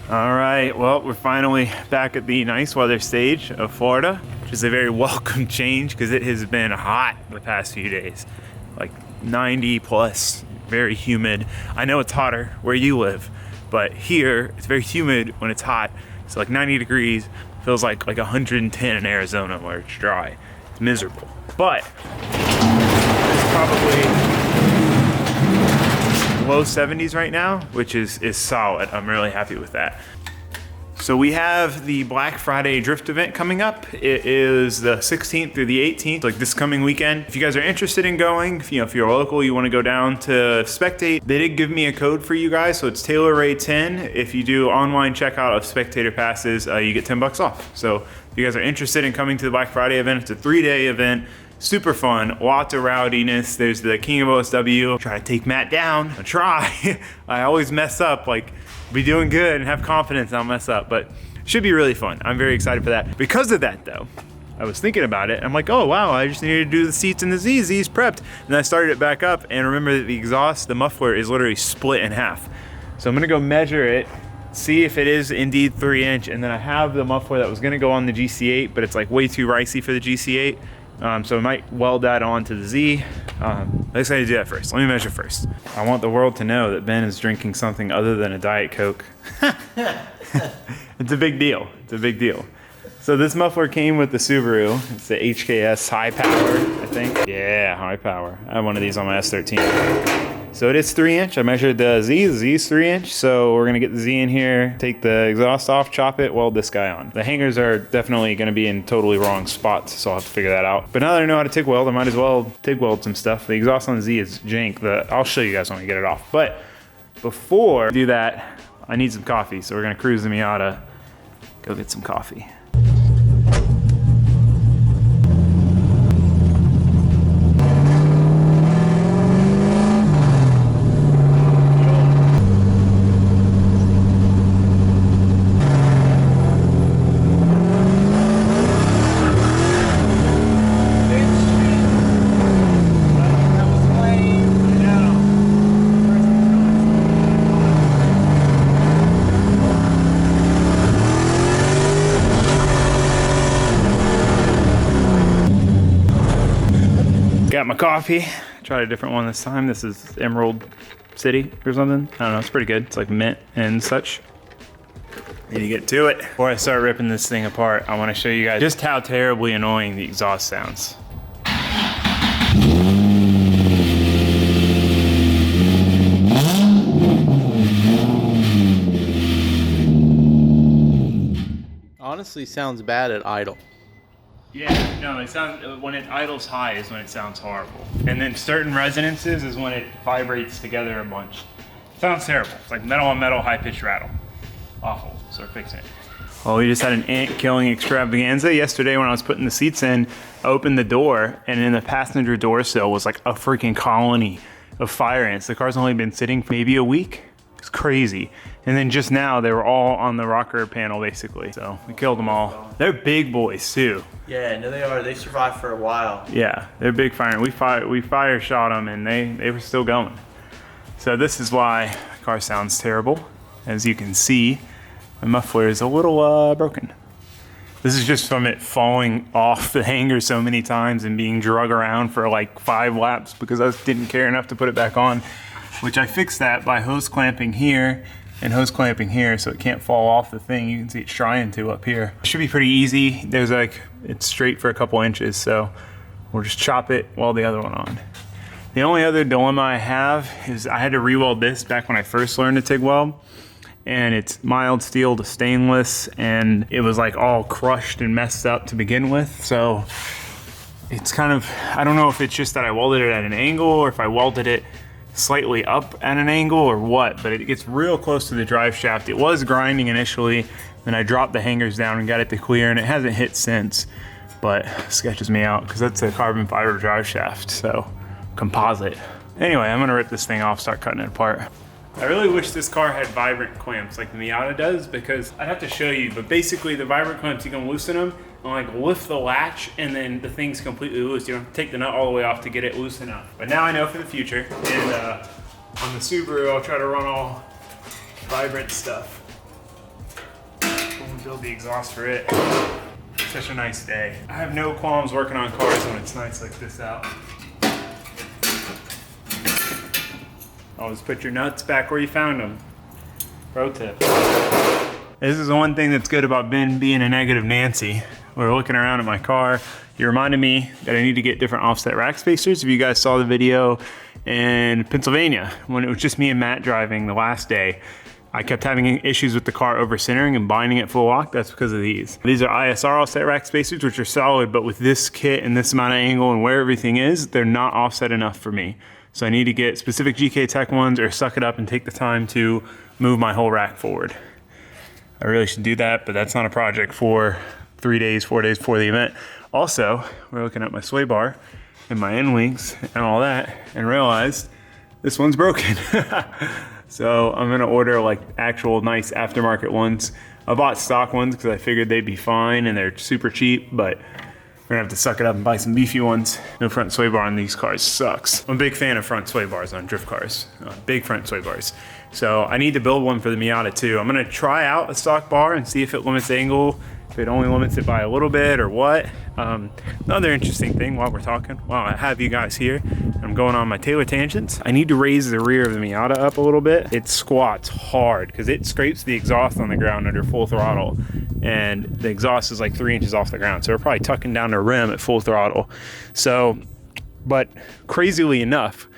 All right, well, we're finally back at the nice weather stage of Florida, which is a very welcome change because it has been hot the past few days. Like 90 plus, very humid. I know it's hotter where you live, but here it's very humid when it's hot. It's like 90 degrees, feels like 110 in Arizona where it's dry. It's miserable. But it's probably low 70s right now, which is solid. I'm really happy with that. So we have the Black Friday drift event coming up. It is the 16th through the 18th, like this coming weekend. If you guys are interested in going, if you're local, you want to go down to spectate, they did give me a code for you guys, so it's Taylor Ray 10. If you do online checkout of spectator passes, you get $10 off. So if you guys are interested in coming to the Black Friday event, it's a 3-day event. Super fun, lots of rowdiness. There's the King of OSW. Try to take Matt down. I try. I always mess up, be doing good and have confidence I'll mess up, but should be really fun. I'm very excited for that. Because of that though, I was thinking about it. I'm like, oh wow, I just needed to do the seats and the Z's prepped. And I started it back up and remember that the exhaust, the muffler is literally split in half. So I'm gonna go measure it, see if it is indeed 3-inch, and then I have the muffler that was gonna go on the GC8, but it's like way too ricey for the GC8. So I might weld that onto the Z. Let's say to do that first. Let me measure first. I want the world to know that Ben is drinking something other than a Diet Coke. It's a big deal. It's a big deal. So this muffler came with the Subaru. It's the HKS High Power, I think. Yeah, High Power. I have one of these on my S13. So it is 3-inch. I measured the Z. The Z is 3-inch. So we're gonna get the Z in here, take the exhaust off, chop it, weld this guy on. The hangers are definitely gonna be in totally wrong spots, so I'll have to figure that out. But now that I know how to TIG weld, I might as well TIG weld some stuff. The exhaust on the Z is jank. I'll show you guys when we get it off. But before I do that, I need some coffee. So we're gonna cruise the Miata, go get some coffee. Got my coffee. Tried a different one this time. This is Emerald City or something. I don't know, it's pretty good. It's like mint and such. Need to get to it. Before I start ripping this thing apart, I want to show you guys just how terribly annoying the exhaust sounds. Honestly, sounds bad at idle. Yeah, no, it sounds, when it idles high is when it sounds horrible. And then certain resonances is when it vibrates together a bunch. Sounds terrible. It's like metal on metal, high pitched rattle. Awful, so we're fixing it. Well, we just had an ant killing extravaganza. Yesterday when I was putting the seats in, I opened the door and in the passenger door sill was like a freaking colony of fire ants. The car's only been sitting for maybe a week. It's crazy. And then just now they were all on the rocker panel basically. So we killed them all. They're big boys too. Yeah, no they are. They survived for a while. Yeah, they're big fire. We fire shot them and they were still going. So this is why the car sounds terrible. As you can see, my muffler is a little broken. This is just from it falling off the hanger so many times and being drug around for like 5 laps because I didn't care enough to put it back on, which I fixed that by hose clamping here and hose clamping here so it can't fall off the thing. You can see it's trying to up here. It should be pretty easy. There's it's straight for a couple inches, so we'll just chop it, weld the other one on. The only other dilemma I have is I had to re-weld this back when I first learned to TIG weld, and it's mild steel to stainless, and it was like all crushed and messed up to begin with. So it's kind of, I don't know if it's just that I welded it at an angle or if I welded it slightly up at an angle or what, but it gets real close to the drive shaft. It was grinding initially, then I dropped the hangers down and got it to clear, and it hasn't hit since, but sketches me out because that's a carbon fiber drive shaft, so composite. Anyway, I'm gonna rip this thing off, start cutting it apart. I really wish this car had vibrant clamps like the Miata does, because I'd have to show you, but basically the vibrant clamps, you can loosen them and like lift the latch and then the thing's completely loose. You don't have to take the nut all the way off to get it loose enough. But now I know for the future, and on the Subaru, I'll try to run all vibrant stuff. build the exhaust for it. Such a nice day. I have no qualms working on cars when it's nice like this out. Always put your nuts back where you found them. Pro tip. This is the one thing that's good about Ben being a negative Nancy. We were looking around at my car. You reminded me that I need to get different offset rack spacers. If you guys saw the video in Pennsylvania, when it was just me and Matt driving the last day, I kept having issues with the car over centering and binding it full lock. That's because of these. These are ISR offset rack spacers, which are solid, but with this kit and this amount of angle and where everything is, they're not offset enough for me. So I need to get specific GK Tech ones or suck it up and take the time to move my whole rack forward. I really should do that, but that's not a project for 3 days, 4 days before the event. Also, we're looking at my sway bar and my end links and all that and realized this one's broken. So I'm gonna order like actual nice aftermarket ones. I bought stock ones because I figured they'd be fine and they're super cheap, but we're gonna have to suck it up and buy some beefy ones. No front sway bar on these cars sucks. I'm a big fan of front sway bars on drift cars. Big front sway bars. So I need to build one for the Miata too. I'm gonna try out a stock bar and see if it limits angle, if it only limits it by a little bit or what. Another interesting thing while we're talking, while I have you guys here, I'm going on my Taylor tangents. I need to raise the rear of the Miata up a little bit. It squats hard because it scrapes the exhaust on the ground under full throttle, and the exhaust is like 3 inches off the ground. So we're probably tucking down the rim at full throttle. So, but crazily enough,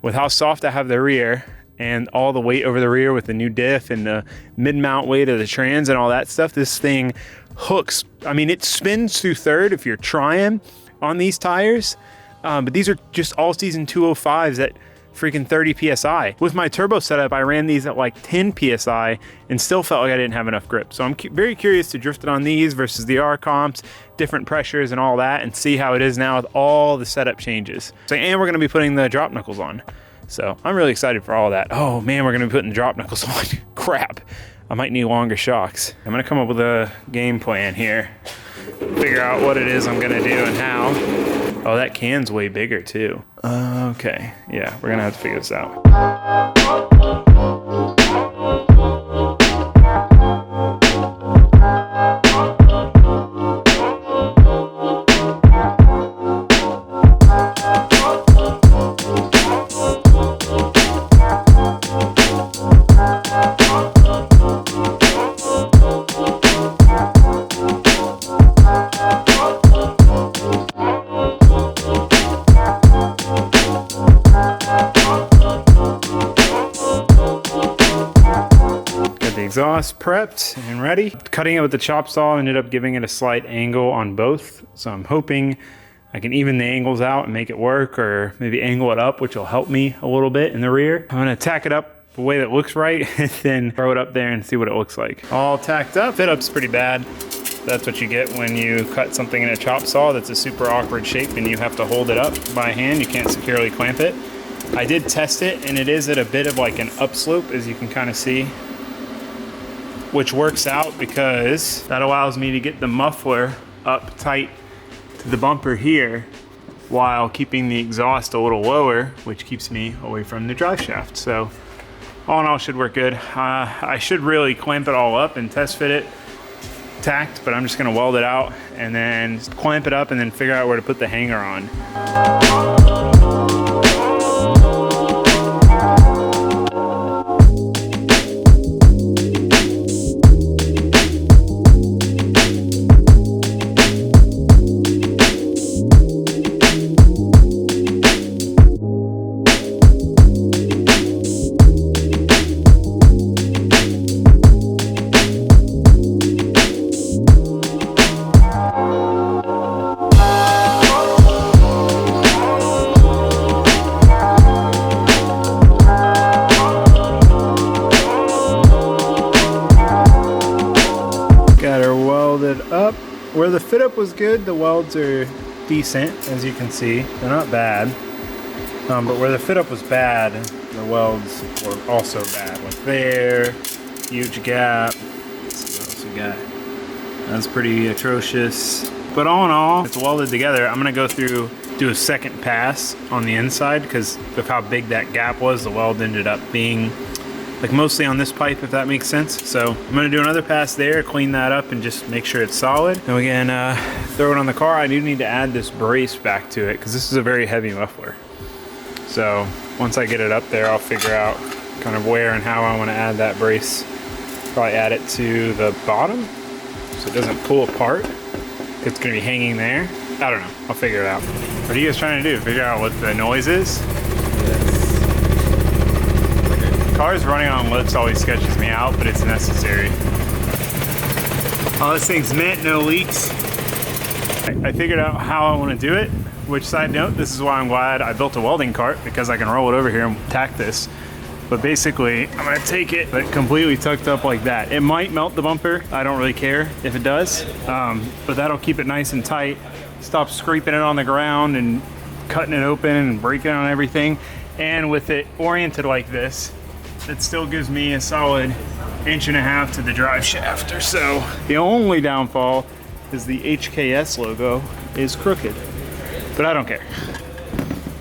with how soft I have the rear and all the weight over the rear with the new diff and the mid-mount weight of the trans and all that stuff, this thing hooks. I mean, it spins through third if you're trying on these tires, but these are just all-season 205s at freaking 30 PSI. With my turbo setup, I ran these at like 10 PSI and still felt like I didn't have enough grip. So I'm very curious to drift it on these versus the R comps, different pressures and all that, and see how it is now with all the setup changes. So, and we're gonna be putting the drop knuckles on. So I'm really excited for all that. Oh man, we're gonna be putting the drop knuckles on. Crap, I might need longer shocks. I'm gonna come up with a game plan here. Figure out what it is I'm gonna do and how. Oh, that can's way bigger too. Okay, yeah, we're gonna have to figure this out. Exhaust prepped and ready. Cutting it with the chop saw ended up giving it a slight angle on both, so I'm hoping I can even the angles out and make it work, or maybe angle it up, which will help me a little bit in the rear. I'm gonna tack it up the way that looks right and then throw it up there and see what it looks like. All tacked up. Fit up's pretty bad. That's what you get when you cut something in a chop saw that's a super awkward shape and you have to hold it up by hand. You can't securely clamp it. I did test it and it is at a bit of like an upslope, as you can kind of see, which works out because that allows me to get the muffler up tight to the bumper here while keeping the exhaust a little lower, which keeps me away from the drive shaft. So all in all, should work good. I should really clamp it all up and test fit it tacked, but I'm just gonna weld it out and then clamp it up and then figure out where to put the hanger on. Up where the fit up was good, the welds are decent, as you can see. They're not bad, but where the fit up was bad, the welds were also bad. Like there, huge gap. Let's see what else we got. That's pretty atrocious, but all in all, it's welded together. I'm gonna go through, do a second pass on the inside because of how big that gap was. The weld ended up being like mostly on this pipe, if that makes sense. So I'm gonna do another pass there, clean that up and just make sure it's solid. Then we can throw it on the car. I do need to add this brace back to it because this is a very heavy muffler. So once I get it up there, I'll figure out kind of where and how I want to add that brace. Probably add it to the bottom so it doesn't pull apart. It's gonna be hanging there. I don't know, I'll figure it out. What are you guys trying to do? Figure out what the noise is? Cars running on lips always sketches me out, but it's necessary. Oh, this thing's mint, no leaks. I figured out how I want to do it, which, side note, this is why I'm glad I built a welding cart, because I can roll it over here and tack this. But basically, I'm gonna take it, but completely tucked up like that. It might melt the bumper, I don't really care if it does, but that'll keep it nice and tight, stop scraping it on the ground and cutting it open and breaking on everything. And with it oriented like this, it still gives me a solid 1.5 inches to the drive shaft or so. The only downfall is the HKS logo is crooked, but I don't care.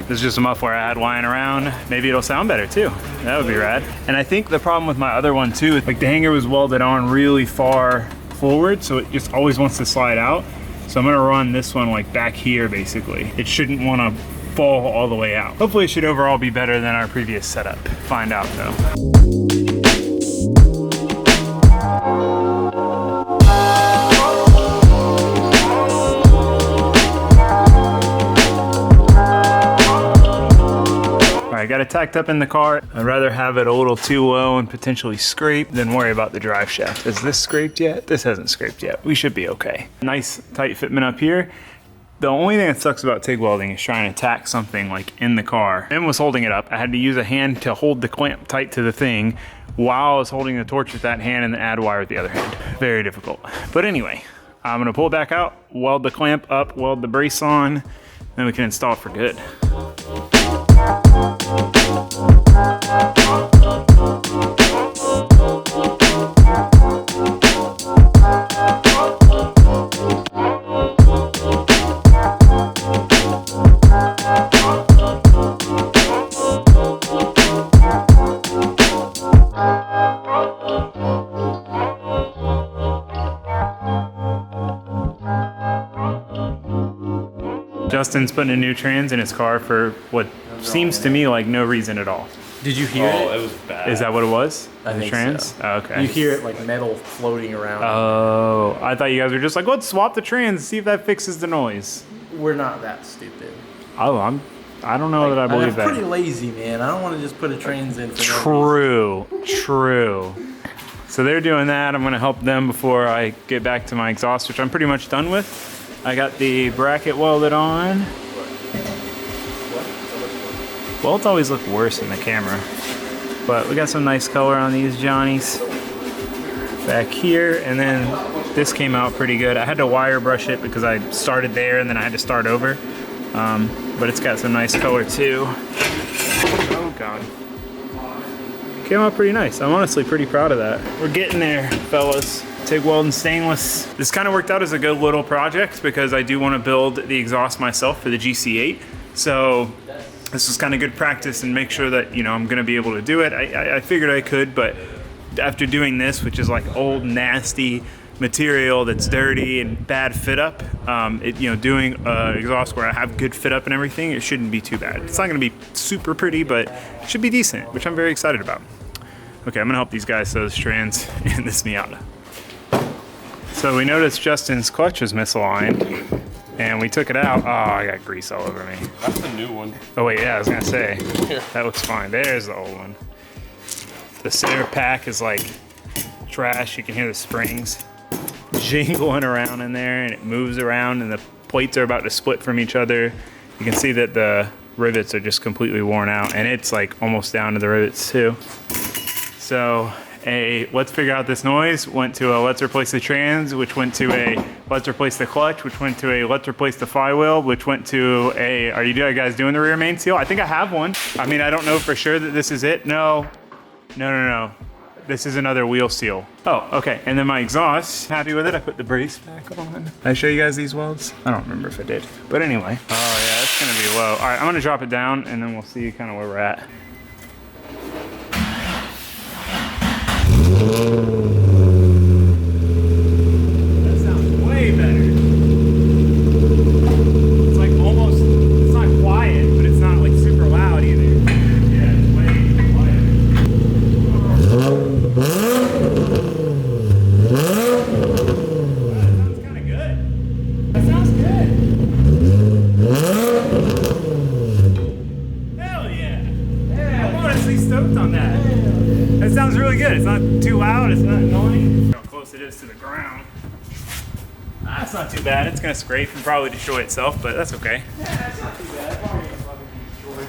This is just a muffler I had lying around. Maybe it'll sound better too. That would be rad. And I think the problem with my other one too, is like the hanger was welded on really far forward, so it just always wants to slide out. So I'm gonna run this one like back here basically. It shouldn't wanna fall all the way out. Hopefully it should overall be better than our previous setup. Find out though. I got it tacked up in the car. I'd rather have it a little too low and potentially scrape than worry about the drive shaft. Is this scraped yet? This hasn't scraped yet. We should be okay. Nice tight fitment up here. The only thing that sucks about TIG welding is trying to tack something like in the car. Ben was holding it up. I had to use a hand to hold the clamp tight to the thing while I was holding the torch with that hand and the add wire with the other hand. Very difficult. But anyway, I'm gonna pull it back out, weld the clamp up, weld the brace on, then we can install it for good. Justin's putting a new trans in his car for what seems to me like no reason at all. Did you hear it? Oh, it was bad. Is that what it was? I the think trans? so. Oh, okay. You hear it like metal floating around. Oh, I thought you guys were just like, let's swap the trans, see if that fixes the noise. We're not that stupid. Oh, I don't know that I believe that. I'm pretty lazy, man. I don't want to just put a trans in for True. So they're doing that. I'm gonna help them before I get back to my exhaust, which I'm pretty much done with. I got the bracket welded on. Welds always look worse in the camera. But we got some nice color on these Johnnies back here, and then this came out pretty good. I had to wire brush it because I started there and then I had to start over. But it's got some nice color too. Oh God. Came out pretty nice. I'm honestly pretty proud of that. We're getting there, fellas. TIG welding stainless. This kind of worked out as a good little project because I do want to build the exhaust myself for the GC8. So this was kind of good practice and make sure that, you know, I'm gonna be able to do it. I figured I could, but after doing this, which is like old, nasty material that's dirty and bad fit up, doing exhaust where I have good fit up and everything, it shouldn't be too bad. It's not gonna be super pretty, but it should be decent, which I'm very excited about. Okay, I'm gonna help these guys sew this trans in this Miata. So we noticed Justin's clutch was misaligned, and we took it out. Oh, I got grease all over me. That's the new one. Oh wait, yeah, I was gonna say, that looks fine. There's the old one. The center pack is like trash. You can hear the springs jingling around in there, and it moves around, and the plates are about to split from each other. You can see that the rivets are just completely worn out, and it's like almost down to the rivets too. So a let's figure out this noise went to a let's replace the trans, which went to a let's replace the clutch, which went to a let's replace the flywheel, which went to a are you guys doing the rear main seal? I think I have one. I mean, I don't know for sure that this is it. No. This is another wheel seal. Oh, okay. And then my exhaust, happy with it. I put the brace back on. Did I show you guys these welds? I don't remember if I did. But anyway. Oh yeah, it's gonna be low. All right, I'm gonna drop it down and then we'll see kind of where we're at. That sounds way better. It's like almost, it's not quiet, but it's not like super loud either. Yeah, it's way quieter. That sounds kind of good. That sounds good. Hell yeah. I'm honestly stoked on that. That sounds really good. It's not too loud, it's not annoying. Look how close it is to the ground. That's not too bad. It's gonna scrape and probably destroy itself, but that's okay. Yeah, it's not too bad. Probably gonna fucking destroy it,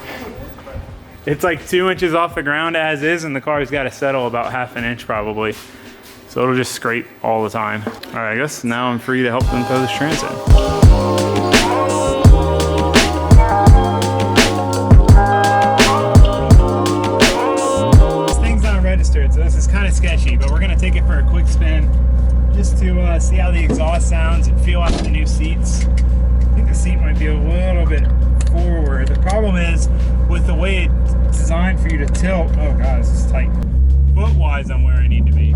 but It's like 2 inches off the ground as is, and the car's got to settle about half an inch probably. So it'll just scrape all the time. All right, I guess now I'm free to help them throw this trans in. So this is kind of sketchy, but we're gonna take it for a quick spin just to see how the exhaust sounds and feel out the new seats. I think the seat might be a little bit forward. The problem is with the way it's designed for you to tilt. Oh god, this is tight. Foot-wise, I'm where I need to be.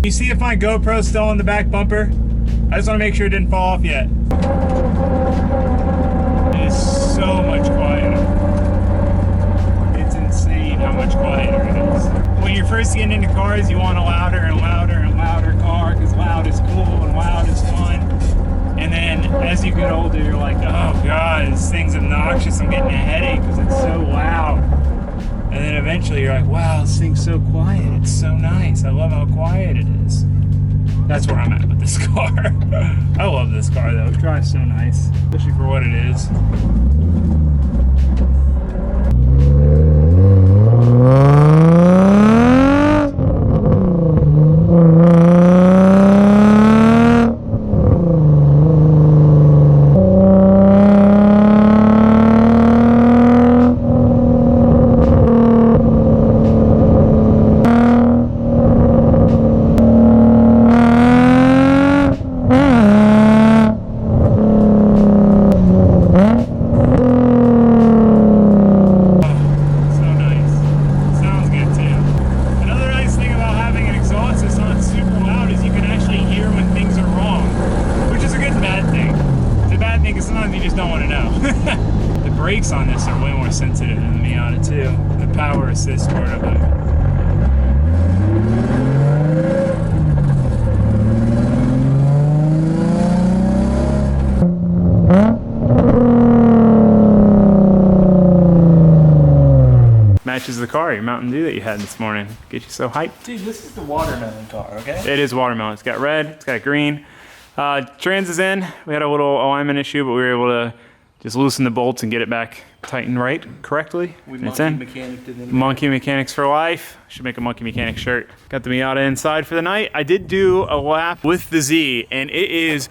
You see if my GoPro's still on the back bumper? I just want to make sure it didn't fall off yet. It is so much quieter. It's insane how much quieter it is. When you're first getting into cars, you want a louder and louder and louder car because loud is cool and loud is fun. And then as you get older, you're like, oh god, this thing's obnoxious. I'm getting a headache because it's so loud. And then eventually you're like, wow, this thing's so quiet. It's so nice. I love how quiet it is. That's where I'm at with this car. I love this car though. It drives so nice, especially for what it is. The brakes on this are way more sensitive than the Miata too. The power assist part of it. Matches the car, your Mountain Dew that you had this morning. Get you so hyped. dude, this is the watermelon car, okay? It is watermelon. It's got red, it's got green. Trans is in. We had a little alignment issue, but we were able to just loosen the bolts and get it back tightened right correctly. It's in. Monkey Mechanics for life. Should make a Monkey Mechanic shirt. Got the Miata inside for the night. I did do a lap with the Z, and it is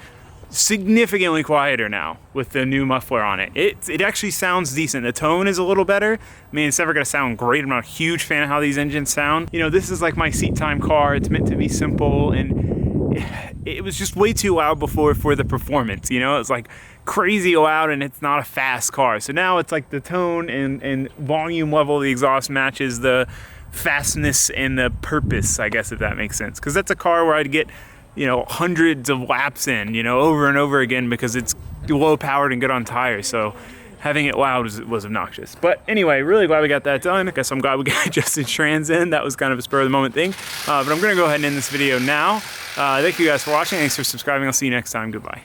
significantly quieter now with the new muffler on it. It actually sounds decent. The tone is a little better. I mean, it's never gonna sound great. I'm not a huge fan of how these engines sound. You know, this is like my seat time car. It's meant to be simple, and it was just way too loud before for the performance. You know, it's like crazy loud, and it's not a fast car. So now it's like the tone and volume level of the exhaust matches the fastness and the purpose, I guess, if that makes sense. Because that's a car where I'd get, you know, hundreds of laps in, you know, over and over again because it's low powered and good on tires. So having it loud was obnoxious. But anyway, really glad we got that done. I guess I'm glad we got adjusted trans in. That was kind of a spur of the moment thing. But I'm gonna go ahead and end this video now. Thank you guys for watching. Thanks for subscribing. I'll see you next time. Goodbye.